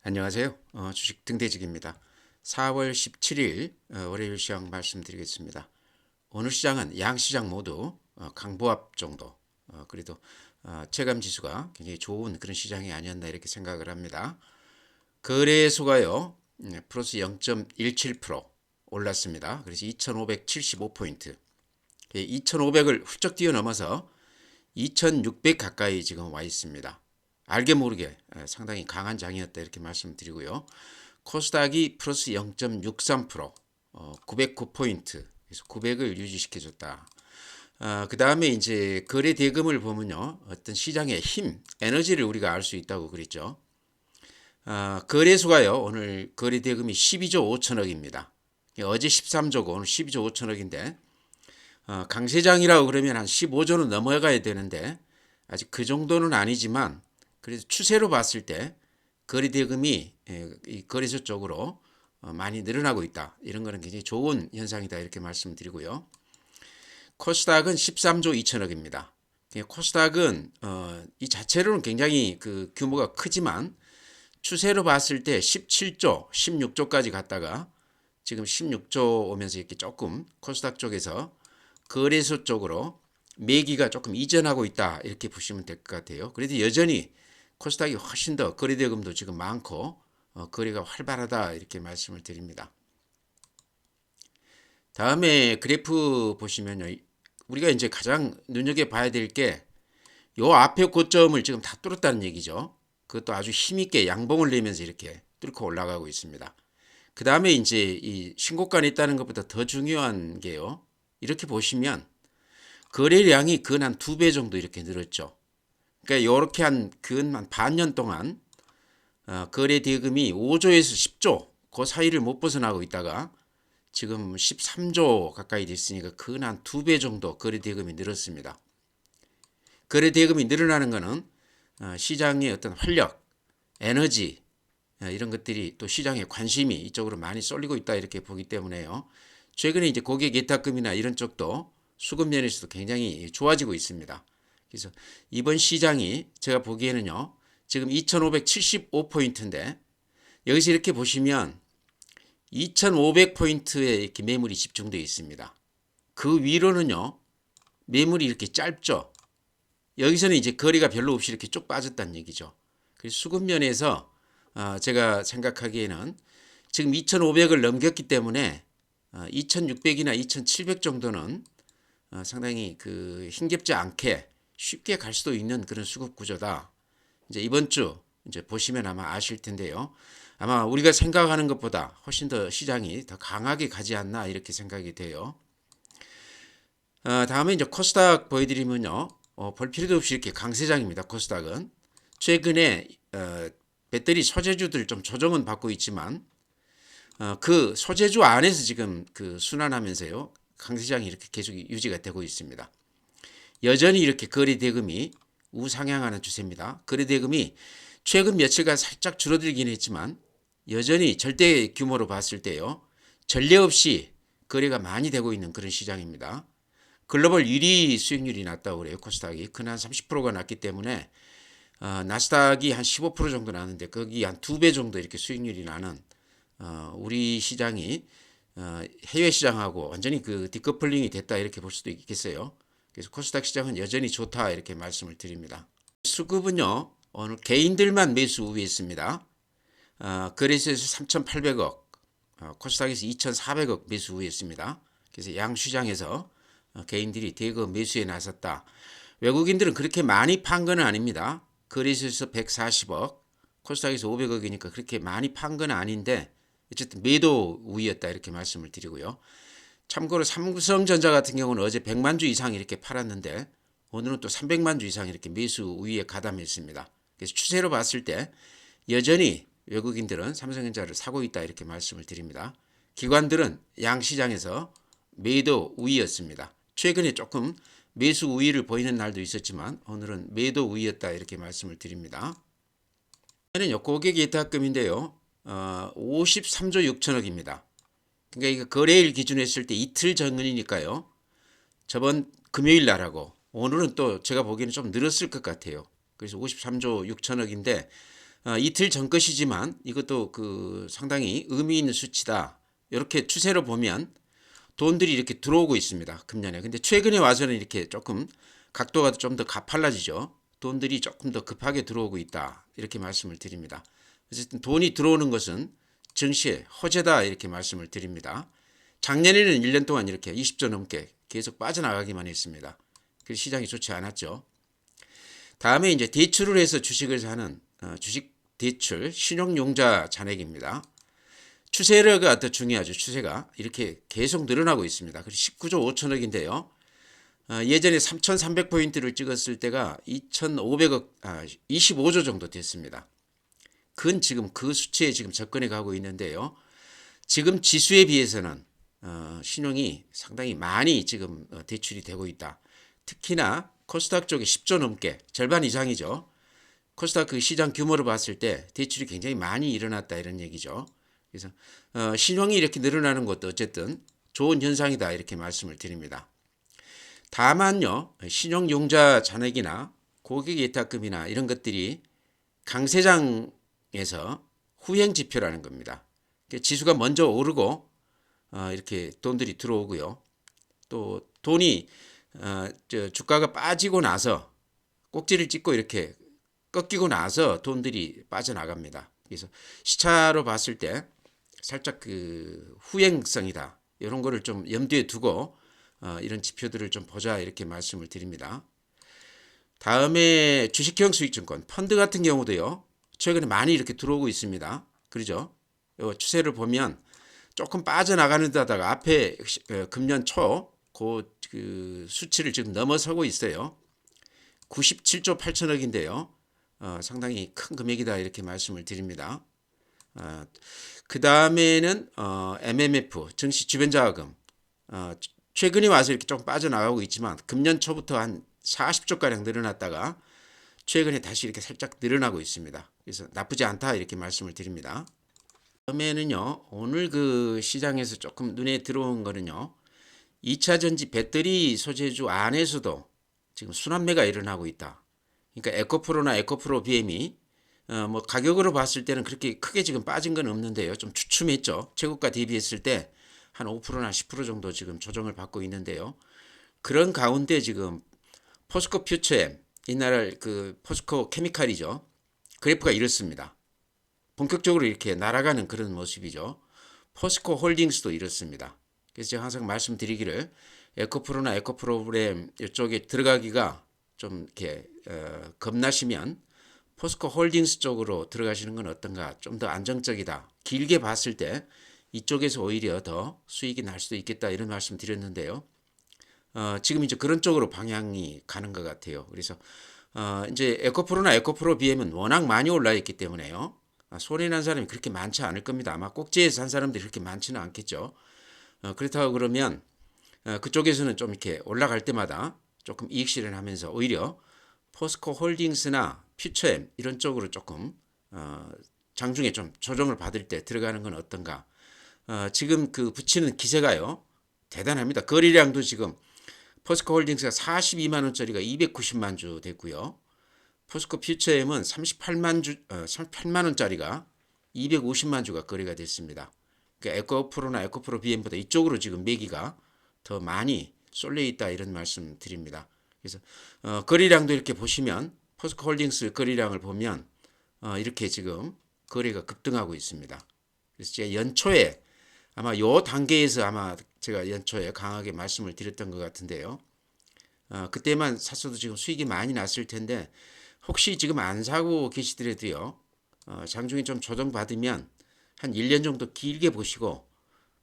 안녕하세요. 주식 등대직입니다. 4월 17일 월요일 시장 말씀드리겠습니다. 오늘 시장은 양 시장 모두 강보합 정도, 그래도 체감 지수가 굉장히 좋은 그런 시장이 아니었나 이렇게 생각을 합니다. 거래소가요 플러스 0.17% 올랐습니다. 그래서 2,575포인트, 2,500을 훌쩍 뛰어넘어서 2,600 가까이 지금 와 있습니다. 알게 모르게 상당히 강한 장이었다 이렇게 말씀드리고요. 코스닥이 플러스 0.63%, 909포인트, 그래서 900을 유지시켜줬다. 그 다음에 이제 거래 대금을 보면요, 어떤 시장의 힘, 에너지를 우리가 알 수 있다고 그랬죠. 거래소가요, 오늘 거래 대금이 12조 5천억입니다. 어제 13조고 오늘 12조 5천억인데, 강세장이라고 그러면 한 15조는 넘어가야 되는데, 아직 그 정도는 아니지만, 그래서 추세로 봤을 때 거래 대금이 이 거래소 쪽으로 많이 늘어나고 있다. 이런 거는 굉장히 좋은 현상이다 이렇게 말씀드리고요. 코스닥은 13조 2천억입니다. 코스닥은 이 자체로는 굉장히 그 규모가 크지만 추세로 봤을 때 17조, 16조까지 갔다가 지금 16조 오면서 이렇게 조금 코스닥 쪽에서 거래소 쪽으로 매기가 조금 이전하고 있다 이렇게 보시면 될 것 같아요. 그래도 여전히 코스닥이 훨씬 더 거래대금도 지금 많고 거래가 활발하다 이렇게 말씀을 드립니다. 다음에 그래프 보시면요, 우리가 이제 가장 눈여겨봐야 될 게 요 앞에 고점을 지금 다 뚫었다는 얘기죠. 그것도 아주 힘있게 양봉을 내면서 이렇게 뚫고 올라가고 있습니다. 그 다음에 이제 이 신고가에 있다는 것보다 더 중요한 게요, 이렇게 보시면 거래량이 근 한 2배 정도 이렇게 늘었죠. 그러니까 이렇게 한 반년 동안 거래 대금이 5조에서 10조 그 사이를 못 벗어나고 있다가 지금 13조 가까이 됐으니까 근 한 2배 정도 거래 대금이 늘었습니다. 거래 대금이 늘어나는 것은 시장의 어떤 활력, 에너지 이런 것들이 또 시장의 관심이 이쪽으로 많이 쏠리고 있다 이렇게 보기 때문에요. 최근에 이제 고객 예탁금이나 이런 쪽도 수급 면에서도 굉장히 좋아지고 있습니다. 그래서 이번 시장이 제가 보기에는요, 지금 2,575포인트인데 여기서 이렇게 보시면 2,500포인트에 이렇게 매물이 집중되어 있습니다. 그 위로는요, 매물이 이렇게 짧죠. 여기서는 이제 거리가 별로 없이 이렇게 쭉 빠졌다는 얘기죠. 그래서 수급 면에서 제가 생각하기에는 지금 2,500을 넘겼기 때문에 2,600이나 2,700 정도는 상당히 그 힘겹지 않게 쉽게 갈 수도 있는 그런 수급 구조다. 이제 이번 주 이제 보시면 아마 아실 텐데요. 아마 우리가 생각하는 것보다 훨씬 더 시장이 더 강하게 가지 않나 이렇게 생각이 돼요. 다음에 이제 코스닥 보여드리면요, 볼 필요도 없이 이렇게 강세장입니다. 코스닥은 최근에 배터리 소재주들 좀 조정은 받고 있지만 그 소재주 안에서 지금 그 순환하면서요, 강세장이 이렇게 계속 유지가 되고 있습니다. 여전히 이렇게 거래 대금이 우상향하는 추세입니다. 거래 대금이 최근 며칠간 살짝 줄어들긴 했지만 여전히 절대 규모로 봤을 때요, 전례 없이 거래가 많이 되고 있는 그런 시장입니다. 글로벌 1위 수익률이 낮다고 그래요. 코스닥이 근 한 30%가 낮기 때문에 나스닥이 한 15% 정도 나는데 거기 한 2배 정도 이렇게 수익률이 나는 우리 시장이 해외 시장하고 완전히 그 디커플링이 됐다 이렇게 볼 수도 있겠어요. 그래서 코스닥 시장은 여전히 좋다 이렇게 말씀을 드립니다. 수급은요, 오늘 개인들만 매수 우위했습니다. 거래소에서 3,800억, 코스닥에서 2,400억 매수 우위했습니다. 그래서 양시장에서 개인들이 대거 매수에 나섰다. 외국인들은 그렇게 많이 판 건 아닙니다. 거래소에서 140억, 코스닥에서 500억이니까 그렇게 많이 판 건 아닌데 어쨌든 매도 우위였다 이렇게 말씀을 드리고요. 참고로 삼성전자 같은 경우는 어제 100만 주 이상 이렇게 팔았는데 오늘은 또 300만 주 이상 이렇게 매수 우위에 가담했습니다. 그래서 추세로 봤을 때 여전히 외국인들은 삼성전자를 사고 있다 이렇게 말씀을 드립니다. 기관들은 양시장에서 매도 우위였습니다. 최근에 조금 매수 우위를 보이는 날도 있었지만 오늘은 매도 우위였다 이렇게 말씀을 드립니다. 이는 고객 예탁금인데요, 53조 6천억입니다. 그러니까 이거 거래일 기준으로 했을 때 이틀 전이니까요. 저번 금요일 날하고 오늘은 또 제가 보기에는 좀 늘었을 것 같아요. 그래서 53조 6천억인데 이틀 전 것이지만 이것도 그 상당히 의미 있는 수치다. 이렇게 추세로 보면 돈들이 이렇게 들어오고 있습니다. 금년에. 근데 최근에 와서는 이렇게 조금 각도가 좀 더 가팔라지죠. 돈들이 조금 더 급하게 들어오고 있다. 이렇게 말씀을 드립니다. 어쨌든 돈이 들어오는 것은 증시의 허재다. 이렇게 말씀을 드립니다. 작년에는 1년 동안 이렇게 20조 넘게 계속 빠져나가기만 했습니다. 그래서 시장이 좋지 않았죠. 다음에 이제 대출을 해서 주식을 사는 주식 대출 신용융자 잔액입니다. 추세가 더 중요하죠. 추세가 이렇게 계속 늘어나고 있습니다. 그래서 19조 5천억인데요. 예전에 3,300포인트를 찍었을 때가 2,500억, 25조 정도 됐습니다. 그건 지금 그 수치에 지금 접근해 가고 있는데요. 지금 지수에 비해서는 신용이 상당히 많이 지금 대출이 되고 있다. 특히나 코스닥 쪽에 10조 넘게 절반 이상이죠. 코스닥 그 시장 규모로 봤을 때 대출이 굉장히 많이 일어났다 이런 얘기죠. 그래서 신용이 이렇게 늘어나는 것도 어쨌든 좋은 현상이다 이렇게 말씀을 드립니다. 다만요, 신용융자 잔액이나 고객예탁금이나 이런 것들이 강세장에서 후행 지표라는 겁니다. 지수가 먼저 오르고 이렇게 돈들이 들어오고요. 또 돈이 주가가 빠지고 나서 꼭지를 찍고 이렇게 꺾이고 나서 돈들이 빠져나갑니다. 그래서 시차로 봤을 때 살짝 그 후행성이다. 이런 거를 좀 염두에 두고 이런 지표들을 좀 보자 이렇게 말씀을 드립니다. 다음에 주식형 수익증권 펀드 같은 경우도요. 최근에 많이 이렇게 들어오고 있습니다. 그러죠? 이 추세를 보면 조금 빠져나가는 데다가 앞에 금년 초 그 수치를 지금 넘어서고 있어요. 97조 8천억인데요. 상당히 큰 금액이다 이렇게 말씀을 드립니다. 그 다음에는 MMF 증시 주변자금 최근에 와서 이렇게 좀 빠져나가고 있지만 금년 초부터 한 40조가량 늘어났다가 최근에 다시 이렇게 살짝 늘어나고 있습니다. 그래서 나쁘지 않다 이렇게 말씀을 드립니다. 다음에는요, 오늘 그 시장에서 조금 눈에 들어온 거는요, 2차 전지 배터리 소재주 안에서도 지금 순환매가 일어나고 있다. 그러니까 에코프로나 에코프로 BM이 뭐 가격으로 봤을 때는 그렇게 크게 지금 빠진 건 없는데요. 좀 주춤했죠. 최고가 대비했을 때 한 5%나 10% 정도 지금 조정을 받고 있는데요. 그런 가운데 지금 포스코 퓨처엠, 옛날 그 포스코 케미칼이죠. 그래프가 이렇습니다. 본격적으로 이렇게 날아가는 그런 모습이죠. 포스코 홀딩스도 이렇습니다. 그래서 제가 항상 말씀드리기를 에코프로나 에코프로그램 이쪽에 들어가기가 좀 이렇게 겁나시면 포스코 홀딩스 쪽으로 들어가시는 건 어떤가? 좀 더 안정적이다. 길게 봤을 때 이쪽에서 오히려 더 수익이 날 수도 있겠다 이런 말씀 드렸는데요. 지금 이제 그런 쪽으로 방향이 가는 것 같아요. 그래서 이제 에코프로나 에코프로 BM은 워낙 많이 올라 있기 때문에요. 손해난 사람이 그렇게 많지 않을 겁니다. 아마 꼭지에서 산 사람들이 그렇게 많지는 않겠죠. 그렇다고 그러면 그쪽에서는 좀 이렇게 올라갈 때마다 조금 이익 실현하면서 오히려 포스코 홀딩스나 퓨처엠 이런 쪽으로 조금 장중에 좀 조정을 받을 때 들어가는 건 어떤가. 지금 그 붙이는 기세가요 대단합니다. 거래량도 지금 포스코 홀딩스가 42만 원짜리가 290만 주 됐고요. 포스코 퓨처엠은 38만 원짜리가 250만 주가 거래가 됐습니다. 그러니까 에코프로나 에코프로 BM보다 이쪽으로 지금 매기가 더 많이 쏠려 있다 이런 말씀 드립니다. 그래서 거래량도 이렇게 보시면 포스코 홀딩스 거래량을 보면 이렇게 지금 거래가 급등하고 있습니다. 그래서 제가 연초에 아마 요 단계에서 아마 제가 연초에 강하게 말씀을 드렸던 것 같은데요. 그때만 샀어도 지금 수익이 많이 났을 텐데 혹시 지금 안 사고 계시더라도요. 장중에 좀 조정받으면 한 1년 정도 길게 보시고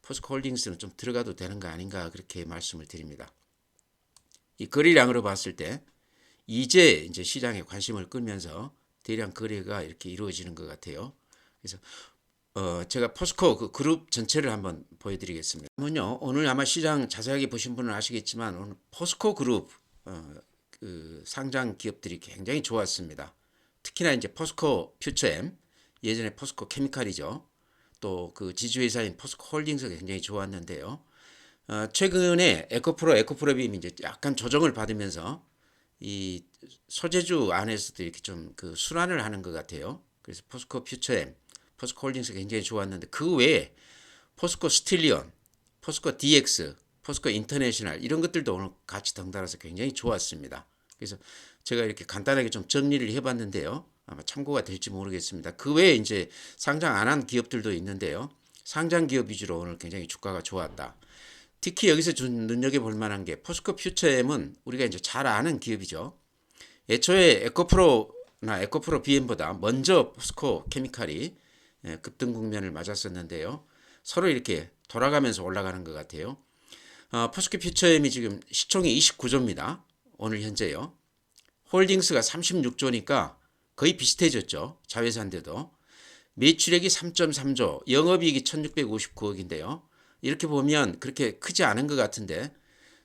포스코 홀딩스는 좀 들어가도 되는 거 아닌가 그렇게 말씀을 드립니다. 이 거래량으로 봤을 때 이제 시장에 관심을 끌면서 대량 거래가 이렇게 이루어지는 것 같아요. 그래서 제가 포스코 그 그룹 전체를 한번 보여드리겠습니다. 오늘 아마 시장 자세하게 보신 분은 아시겠지만 오늘 포스코 그룹 그 상장 기업들이 굉장히 좋았습니다. 특히나 이제 포스코 퓨처엠 예전에 포스코 케미칼이죠. 또 그 지주회사인 포스코 홀딩스가 굉장히 좋았는데요. 최근에 에코프로빔이 이제 약간 조정을 받으면서 이 소재주 안에서도 이렇게 좀 그 순환을 하는 것 같아요. 그래서 포스코 퓨처엠, 포스코 홀딩스가 굉장히 좋았는데 그 외에 포스코 스틸리온, 포스코 DX, 포스코 인터내셔널 이런 것들도 오늘 같이 덩달아서 굉장히 좋았습니다. 그래서 제가 이렇게 간단하게 좀 정리를 해봤는데요. 아마 참고가 될지 모르겠습니다. 그 외에 이제 상장 안 한 기업들도 있는데요. 상장 기업 위주로 오늘 굉장히 주가가 좋았다. 특히 여기서 눈여겨볼 만한 게 포스코 퓨처엠은 우리가 이제 잘 아는 기업이죠. 애초에 에코프로나 에코프로 BM보다 먼저 포스코 케미칼이 급등 국면을 맞았었는데요. 서로 이렇게 돌아가면서 올라가는 것 같아요. 포스코 퓨처엠이 지금 시총이 29조입니다. 오늘 현재요. 홀딩스가 36조니까 거의 비슷해졌죠. 자회사인데도. 매출액이 3.3조, 영업이익이 1659억인데요. 이렇게 보면 그렇게 크지 않은 것 같은데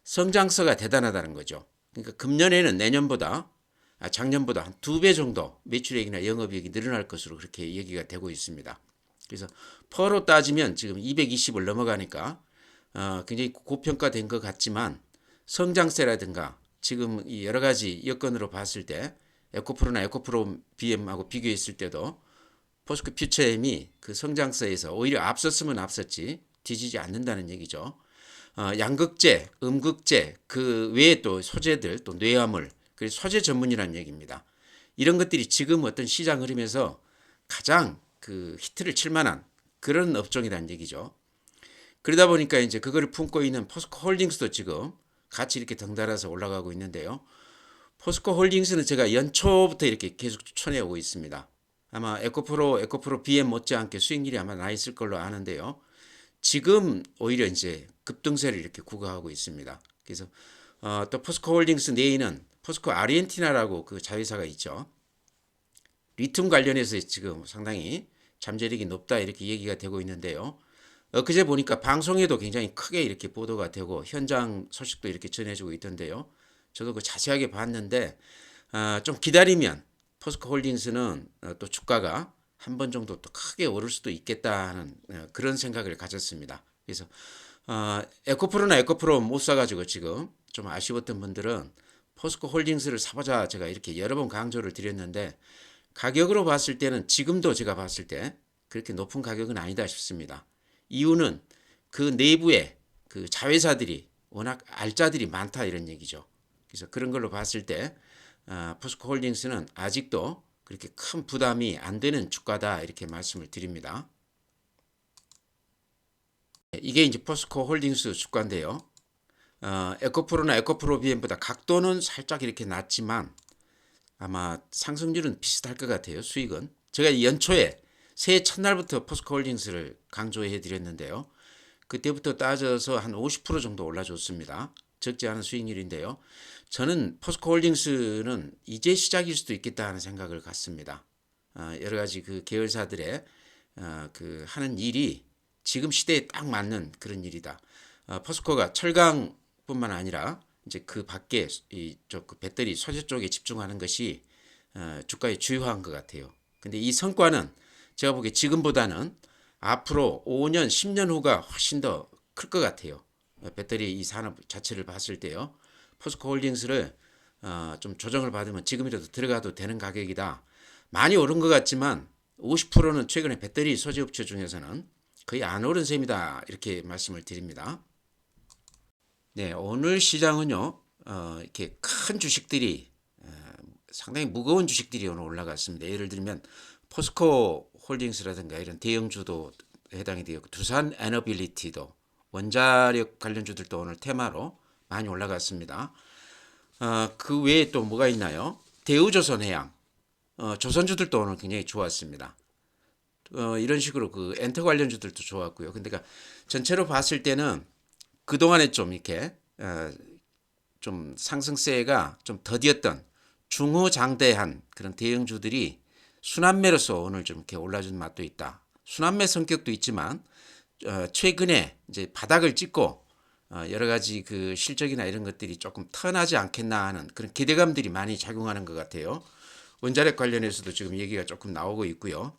성장세가 대단하다는 거죠. 그러니까 금년에는 작년보다 한 2배 정도 매출액이나 영업이익이 늘어날 것으로 그렇게 얘기가 되고 있습니다. 그래서 퍼로 따지면 지금 220을 넘어가니까 굉장히 고평가된 것 같지만 성장세라든가 지금 이 여러 가지 여건으로 봤을 때 에코프로나 에코프로 BM하고 비교했을 때도 포스코 퓨처엠이 그 성장세에서 오히려 앞섰으면 앞섰지 뒤지지 않는다는 얘기죠. 양극재, 음극재 그 외에 또 소재들 또 뇌화물 그리고 소재 전문이라는 얘기입니다. 이런 것들이 지금 어떤 시장 흐름에서 가장 그 히트를 칠 만한 그런 업종이라는 얘기죠. 그러다 보니까 이제 그거를 품고 있는 포스코 홀딩스도 지금 같이 이렇게 덩달아서 올라가고 있는데요. 포스코 홀딩스는 제가 연초부터 이렇게 계속 추천해 오고 있습니다. 아마 에코프로 BM 못지않게 수익률이 아마 나 있을 걸로 아는데요. 지금 오히려 이제 급등세를 이렇게 구가하고 있습니다. 그래서 또 포스코 홀딩스 내에는 포스코 아르헨티나라고 그 자회사가 있죠. 리튬 관련해서 지금 상당히 잠재력이 높다 이렇게 얘기가 되고 있는데요. 그제 보니까 방송에도 굉장히 크게 이렇게 보도가 되고 현장 소식도 이렇게 전해주고 있던데요. 저도 그 자세하게 봤는데 좀 기다리면 포스코 홀딩스는 또 주가가 한 번 정도 또 크게 오를 수도 있겠다는 그런 생각을 가졌습니다. 그래서 에코프로나 에코프로 못 사가지고 지금 좀 아쉬웠던 분들은 포스코 홀딩스를 사보자 제가 이렇게 여러 번 강조를 드렸는데 가격으로 봤을 때는 지금도 제가 봤을 때 그렇게 높은 가격은 아니다 싶습니다. 이유는 그 내부에 그 자회사들이 워낙 알짜들이 많다 이런 얘기죠. 그래서 그런 걸로 봤을 때 포스코 홀딩스는 아직도 그렇게 큰 부담이 안 되는 주가다 이렇게 말씀을 드립니다. 이게 이제 포스코 홀딩스 주가인데요. 에코프로나 에코프로 BM보다 각도는 살짝 이렇게 낮지만 아마 상승률은 비슷할 것 같아요. 수익은. 제가 연초에 새해 첫날부터 포스코 홀딩스를 강조해 드렸는데요. 그때부터 따져서 한 50% 정도 올라줬습니다. 적지 않은 수익률인데요. 저는 포스코 홀딩스는 이제 시작일 수도 있겠다 하는 생각을 갖습니다. 여러 가지 그 계열사들의 그 하는 일이 지금 시대에 딱 맞는 그런 일이다. 포스코가 철강뿐만 아니라 이제 그 밖에 그 배터리 소재 쪽에 집중하는 것이 주가의 주요한 것 같아요. 근데 이 성과는 제가 보기에 지금보다는 앞으로 5년, 10년 후가 훨씬 더 클 것 같아요. 배터리 이 산업 자체를 봤을 때요. 포스코 홀딩스를 좀 조정을 받으면 지금이라도 들어가도 되는 가격이다. 많이 오른 것 같지만 50%는 최근에 배터리 소재 업체 중에서는 거의 안 오른 셈이다. 이렇게 말씀을 드립니다. 네, 오늘 시장은요. 이렇게 큰 주식들이 상당히 무거운 주식들이 오늘 올라갔습니다. 예를 들면 포스코 홀딩스라든가 이런 대형주도 해당이 되고 두산 에너빌리티도 원자력 관련주들도 오늘 테마로 많이 올라갔습니다. 그 외에 또 뭐가 있나요? 대우조선해양, 조선주들도 오늘 굉장히 좋았습니다. 이런 식으로 그 엔터 관련주들도 좋았고요. 근데 그러니까 전체로 봤을 때는 그동안에 좀 이렇게 좀 상승세가 좀 더디었던 중후장대한 그런 대형주들이 순환매로서 오늘 좀 이렇게 올라준 맛도 있다. 순환매 성격도 있지만 최근에 이제 바닥을 찍고 여러 가지 그 실적이나 이런 것들이 조금 턴하지 않겠나 하는 그런 기대감들이 많이 작용하는 것 같아요. 원자력 관련해서도 지금 얘기가 조금 나오고 있고요.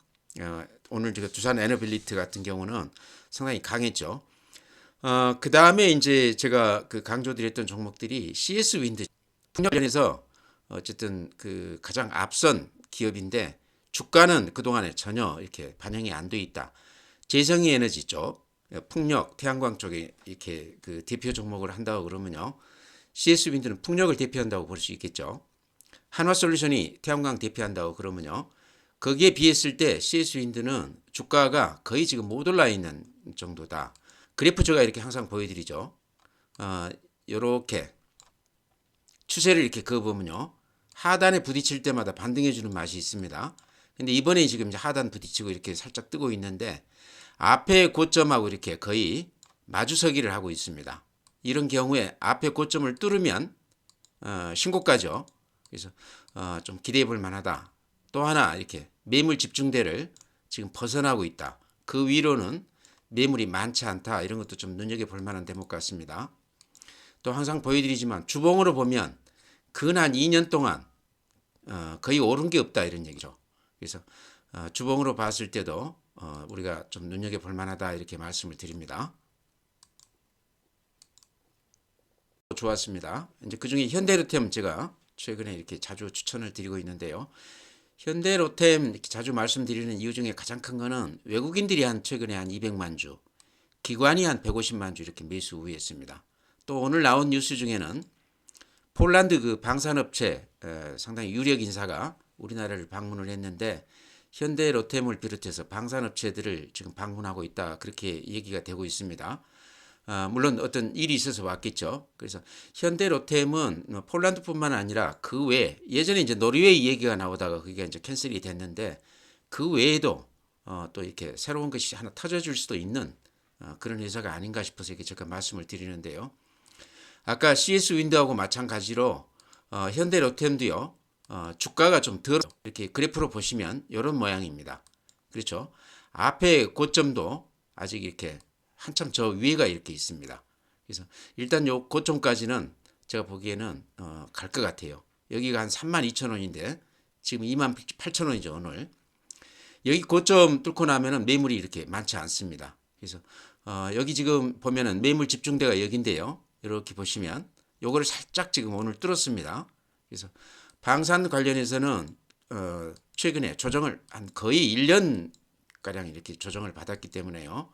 오늘 제가 두산 에너빌리티 같은 경우는 상당히 강했죠. 그 다음에 이제 제가 그 강조드렸던 종목들이 CS 윈드 풍력 관련해서 어쨌든 그 가장 앞선 기업인데 주가는 그동안에 전혀 이렇게 반영이 안 돼 있다. 재생의 에너지 쪽, 풍력, 태양광 쪽에 이렇게 그 대표 종목을 한다고 그러면요. CS 윈드는 풍력을 대표한다고 볼 수 있겠죠. 한화솔루션이 태양광 대표한다고 그러면요. 거기에 비했을 때 CS 윈드는 주가가 거의 지금 못 올라 있는 정도다. 그래프 제가 이렇게 항상 보여드리죠. 이렇게 추세를 이렇게 그어보면요. 하단에 부딪힐 때마다 반등해주는 맛이 있습니다. 근데 이번에 지금 이제 하단 부딪히고 이렇게 살짝 뜨고 있는데 앞에 고점하고 이렇게 거의 마주서기를 하고 있습니다. 이런 경우에 앞에 고점을 뚫으면 신고가죠. 그래서 좀 기대해 볼 만하다. 또 하나 이렇게 매물 집중대를 지금 벗어나고 있다. 그 위로는 매물이 많지 않다. 이런 것도 좀 눈여겨볼 만한 대목 같습니다. 또 항상 보여드리지만 주봉으로 보면 근 한 2년 동안 거의 오른 게 없다 이런 얘기죠. 그래서 주봉으로 봤을 때도 우리가 좀 눈여겨볼 만하다 이렇게 말씀을 드립니다. 좋았습니다. 이제 그중에 현대로템 제가 최근에 이렇게 자주 추천을 드리고 있는데요. 현대로템 이렇게 자주 말씀드리는 이유 중에 가장 큰 거는 외국인들이 최근에 한 200만 주, 기관이 한 150만 주 이렇게 매수 우회했습니다. 또 오늘 나온 뉴스 중에는 폴란드 그 방산업체 상당히 유력 인사가 우리나라를 방문을 했는데 현대로템을 비롯해서 방산업체들을 지금 방문하고 있다 그렇게 얘기가 되고 있습니다. 물론 어떤 일이 있어서 왔겠죠. 그래서 현대로템은 폴란드뿐만 아니라 그 외에 예전에 이제 노르웨이 얘기가 나오다가 그게 이제 캔슬이 됐는데 그 외에도 또 이렇게 새로운 것이 하나 터져줄 수도 있는 그런 회사가 아닌가 싶어서 이렇게 제가 말씀을 드리는데요. 아까 CS 윈드하고 마찬가지로 현대로템도요. 주가가 좀 덜 이렇게 그래프로 보시면 이런 모양입니다. 그렇죠? 앞에 고점도 아직 이렇게 한참 저 위에가 이렇게 있습니다. 그래서 일단 요 고점까지는 제가 보기에는 갈 것 같아요. 여기가 한 32,000원인데 지금 28,000원이죠 오늘. 여기 고점 뚫고 나면은 매물이 이렇게 많지 않습니다. 그래서 여기 지금 보면은 매물 집중대가 여기인데요. 이렇게 보시면 요거를 살짝 지금 오늘 뚫었습니다. 그래서 방산 관련해서는 최근에 조정을 한 거의 1년 가량 이렇게 조정을 받았기 때문에요.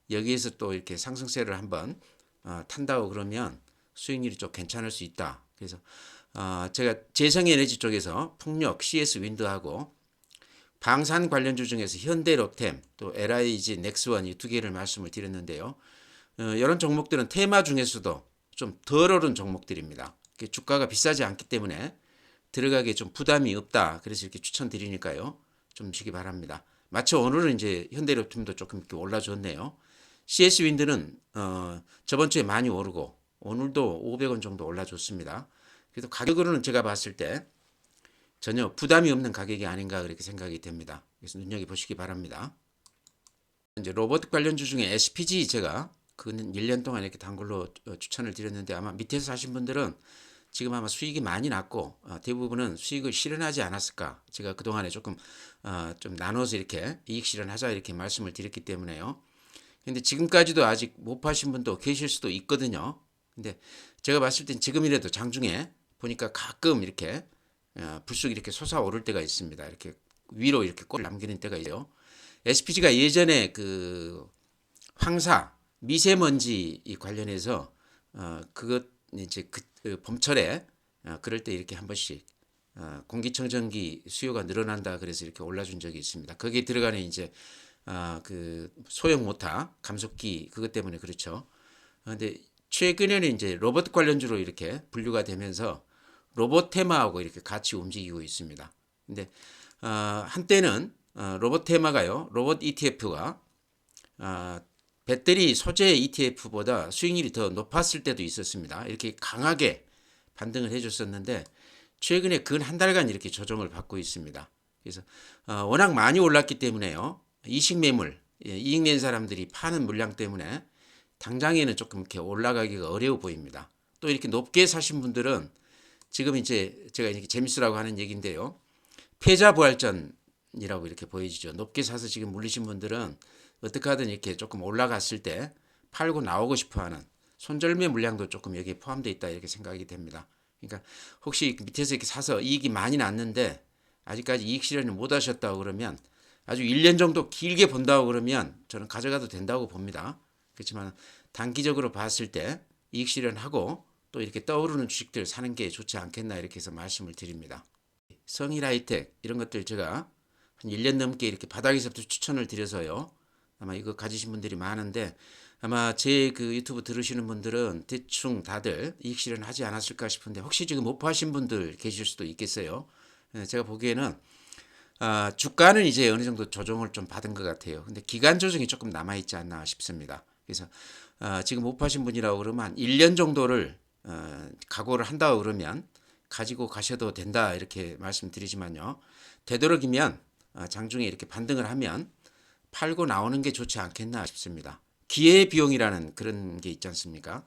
여기에서 또 이렇게 상승세를 한번 탄다고 그러면 수익률이 좀 괜찮을 수 있다. 그래서 제가 재생에너지 쪽에서 풍력, CS 윈드하고 방산 관련주 중에서 현대로템, 또 LIG, 넥스원 이 두 개를 말씀을 드렸는데요. 이런 종목들은 테마 중에서도 좀 덜 오른 종목들입니다. 주가가 비싸지 않기 때문에 들어가기에 좀 부담이 없다. 그래서 이렇게 추천드리니까요. 좀 보시기 바랍니다. 마치 오늘은 이제 현대로템도 조금 이렇게 올라줬네요. CS 윈드는 저번 주에 많이 오르고 오늘도 500원 정도 올라줬습니다. 그래서 가격으로는 제가 봤을 때 전혀 부담이 없는 가격이 아닌가 그렇게 생각이 됩니다. 그래서 눈여겨보시기 바랍니다. 이제 로봇 관련주 중에 SPG 제가 그는 1년 동안 이렇게 단골로 추천을 드렸는데 아마 밑에서 하신 분들은 지금 아마 수익이 많이 났고 대부분은 수익을 실현하지 않았을까. 제가 그동안에 조금 좀 나눠서 이렇게 이익 실현하자 이렇게 말씀을 드렸기 때문에요. 근데 지금까지도 아직 못 파신 분도 계실 수도 있거든요. 근데 제가 봤을 땐 지금이라도 장중에 보니까 가끔 이렇게 불쑥 이렇게 솟아오를 때가 있습니다. 이렇게 위로 이렇게 꼴 남기는 때가 있어요. SPG가 예전에 그 황사 미세먼지 관련해서 그것 이제 그 봄철에 그럴 때 이렇게 한 번씩 공기청정기 수요가 늘어난다 그래서 이렇게 올라준 적이 있습니다. 거기에 들어가는 이제 그 소형 모터 감속기 그것 때문에 그렇죠. 그런데 최근에는 이제 로봇 관련주로 이렇게 분류가 되면서 로봇 테마하고 이렇게 같이 움직이고 있습니다. 근데 한때는 로봇 테마가요. 로봇 ETF가 배터리 소재 ETF보다 수익률이 더 높았을 때도 있었습니다. 이렇게 강하게 반등을 해줬었는데 최근에 근 한 달간 이렇게 조정을 받고 있습니다. 그래서 워낙 많이 올랐기 때문에요. 이식 매물, 이익 낸 사람들이 파는 물량 때문에 당장에는 조금 이렇게 올라가기가 어려워 보입니다. 또 이렇게 높게 사신 분들은 지금 이제 제가 이렇게 재밌으라고 하는 얘기인데요. 패자부활전이라고 이렇게 보여지죠. 높게 사서 지금 물리신 분들은 어떻게 하든 이렇게 조금 올라갔을 때 팔고 나오고 싶어 하는 손절매 물량도 조금 여기에 포함되어 있다 이렇게 생각이 됩니다. 그러니까 혹시 밑에서 이렇게 사서 이익이 많이 났는데 아직까지 이익 실현을 못 하셨다고 그러면 아주 1년 정도 길게 본다고 그러면 저는 가져가도 된다고 봅니다. 그렇지만 단기적으로 봤을 때 이익 실현하고 또 이렇게 떠오르는 주식들 사는 게 좋지 않겠나 이렇게 해서 말씀을 드립니다. 성일하이텍 이런 것들 제가 한 1년 넘게 이렇게 바닥에서부터 추천을 드려서요. 아마 이거 가지신 분들이 많은데 아마 제 그 유튜브 들으시는 분들은 대충 다들 이익 실현하지 않았을까 싶은데 혹시 지금 못 파신 분들 계실 수도 있겠어요. 제가 보기에는 주가는 이제 어느 정도 조정을 좀 받은 것 같아요. 근데 기간 조정이 조금 남아있지 않나 싶습니다. 그래서 지금 못 파신 분이라고 그러면 한 1년 정도를 각오를 한다고 그러면 가지고 가셔도 된다 이렇게 말씀드리지만요. 되도록이면 장중에 이렇게 반등을 하면 팔고 나오는 게 좋지 않겠나 싶습니다. 기회비용이라는 그런 게 있지 않습니까?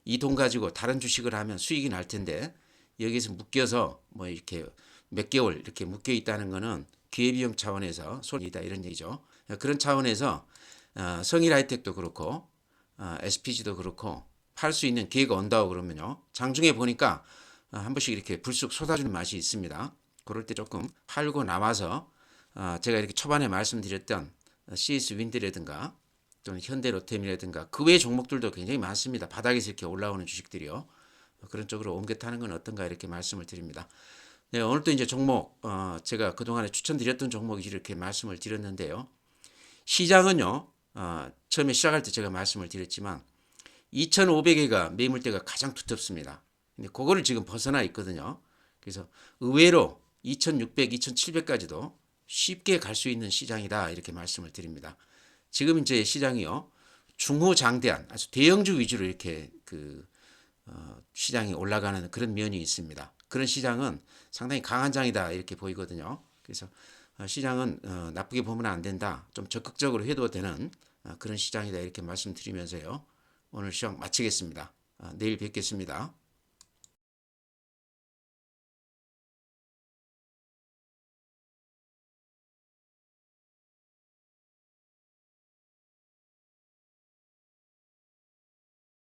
이 돈 가지고 다른 주식을 하면 수익이 날 텐데 여기서 묶여서 뭐 이렇게 몇 개월 이렇게 묶여 있다는 거는 기회비용 차원에서 손이다 이런 얘기죠. 그런 차원에서 성일하이텍도 그렇고 SPG도 그렇고 팔 수 있는 기회가 온다고 그러면요. 장중에 보니까 한 번씩 이렇게 불쑥 쏟아주는 맛이 있습니다. 그럴 때 조금 팔고 나와서 제가 이렇게 초반에 말씀드렸던 CS 윈드라든가 또는 현대로템이라든가 그 외의 종목들도 굉장히 많습니다. 바닥에서 이렇게 올라오는 주식들이요. 그런 쪽으로 옮겨 타는 건 어떤가 이렇게 말씀을 드립니다. 네, 오늘 또 이제 종목 제가 그동안에 추천드렸던 종목이 이렇게 말씀을 드렸는데요. 시장은요. 처음에 시작할 때 제가 말씀을 드렸지만 2,500회가 매물대가 가장 두텁습니다. 근데 그거를 지금 벗어나 있거든요. 그래서 의외로 2,600, 2,700까지도 쉽게 갈 수 있는 시장이다 이렇게 말씀을 드립니다. 지금 이제 시장이요. 중후장대한 아주 대형주 위주로 이렇게 시장이 올라가는 그런 면이 있습니다. 그런 시장은 상당히 강한 장이다 이렇게 보이거든요. 그래서 시장은 나쁘게 보면 안 된다. 좀 적극적으로 해도 되는 그런 시장이다 이렇게 말씀드리면서요. 오늘 시황 마치겠습니다. 내일 뵙겠습니다.